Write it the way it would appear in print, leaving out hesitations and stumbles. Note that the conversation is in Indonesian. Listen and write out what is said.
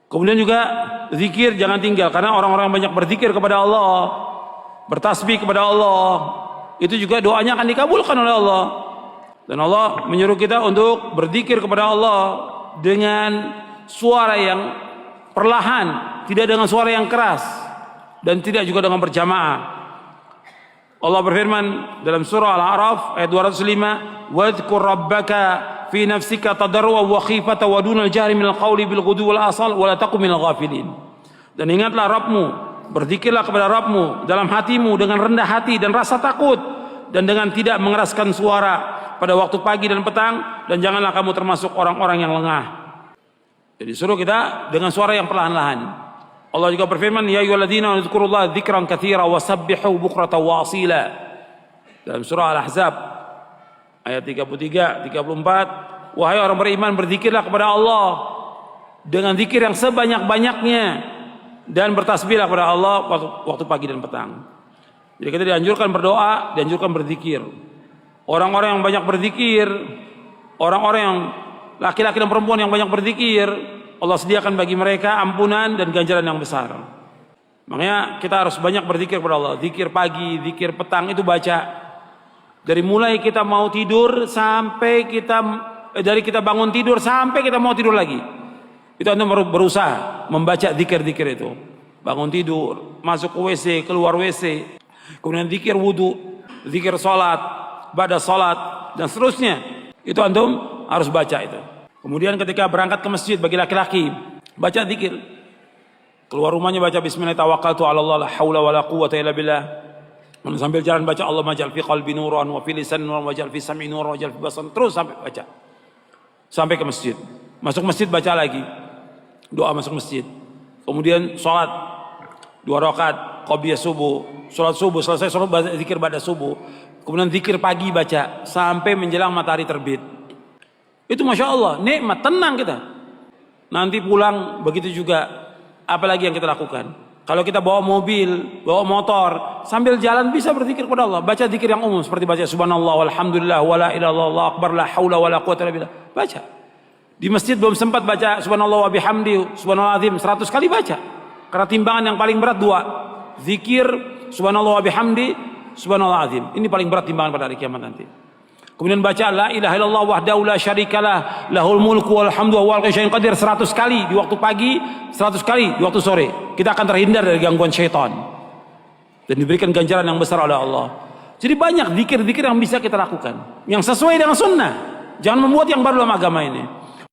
Kemudian juga zikir jangan tinggal, karena orang-orang yang banyak berzikir kepada Allah, bertasbih kepada Allah, itu juga doanya akan dikabulkan oleh Allah. Dan Allah menyuruh kita untuk berzikir kepada Allah dengan suara yang perlahan, tidak dengan suara yang keras, dan tidak juga dengan berjamaah. Allah berfirman dalam surah Al-A'raf ayat 205, "Wadhkur rabbaka fi nafsika tadarruan wa khifatan wa dunal jahri minal qawli bil ghudwi wal asal wa la takum minal ghafilin." Dan ingatlah Rabbmu, berzikirlah kepada Rabbmu dalam hatimu dengan rendah hati dan rasa takut, dan dengan tidak mengeraskan suara pada waktu pagi dan petang, dan janganlah kamu termasuk orang-orang yang lengah. Jadi suruh kita dengan suara yang perlahan-lahan. Allah juga berfirman, "Ya ayyuhalladzina amanu dzkurullaha dzikran katsira wasabbihu bukratan wa asila." Dalam surah Al-Ahzab ayat 33, 34, wahai orang beriman, berzikirlah kepada Allah dengan zikir yang sebanyak-banyaknya, dan bertasbihlah kepada Allah waktu pagi dan petang. Jadi kita dianjurkan berdoa, dianjurkan berzikir. Orang-orang yang banyak berzikir, orang-orang yang laki-laki dan perempuan yang banyak berzikir, Allah sediakan bagi mereka ampunan dan ganjaran yang besar. Makanya kita harus banyak berzikir kepada Allah. Zikir pagi, zikir petang itu baca. Dari mulai kita mau tidur sampai dari kita bangun tidur sampai kita mau tidur lagi. Itu Anda berusaha membaca zikir-zikir itu. Bangun tidur, masuk ke WC, keluar WC, kemudian zikir wudu, zikir salat, ba'da salat, dan seterusnya. Itu antum harus baca itu. Kemudian ketika berangkat ke masjid bagi laki-laki, baca zikir. Keluar rumahnya baca bismillah tawakkaltu 'ala Allah la haula wala quwwata illa billah. Sambil jalan baca Allahumma ja'al fi qalbi nuran wa fi lisani nuran wa ja'al fi sam'i nuran wa ja'al fi basari, terus sampai baca. Sampai ke masjid. Masuk masjid baca lagi. Doa masuk masjid. Kemudian sholat 2 rakaat qobliyah subuh, sholat subuh, selesai sholat baca zikir pada subuh. Kemudian zikir pagi baca sampai menjelang matahari terbit. Itu masya Allah, nikmat, tenang kita. Nanti pulang begitu juga. Apalagi yang kita lakukan? Kalau kita bawa mobil, bawa motor, sambil jalan bisa berzikir kepada Allah. Baca zikir yang umum seperti baca subhanallah walhamdulillah wala ilaha illallah akbar la haula wala quwwata illa billah. Baca. Di masjid belum sempat baca subhanallah wa bihamdi, subhanallah azim 100 kali baca. Karena timbangan yang paling berat 2. Zikir subhanallah wa bihamdi, subhanallah azim. Ini paling berat timbangan pada hari kiamat nanti. Kemudian baca la ilaha illallah wahdahu la syarikalah lahul mulku wal hamdu wa huwa ala kulli syai'in qadir 100 kali di waktu pagi, 100 kali di waktu sore. Kita akan terhindar dari gangguan syaitan dan diberikan ganjaran yang besar oleh Allah. Jadi banyak zikir-zikir yang bisa kita lakukan yang sesuai dengan sunnah. Jangan membuat yang baru dalam agama ini.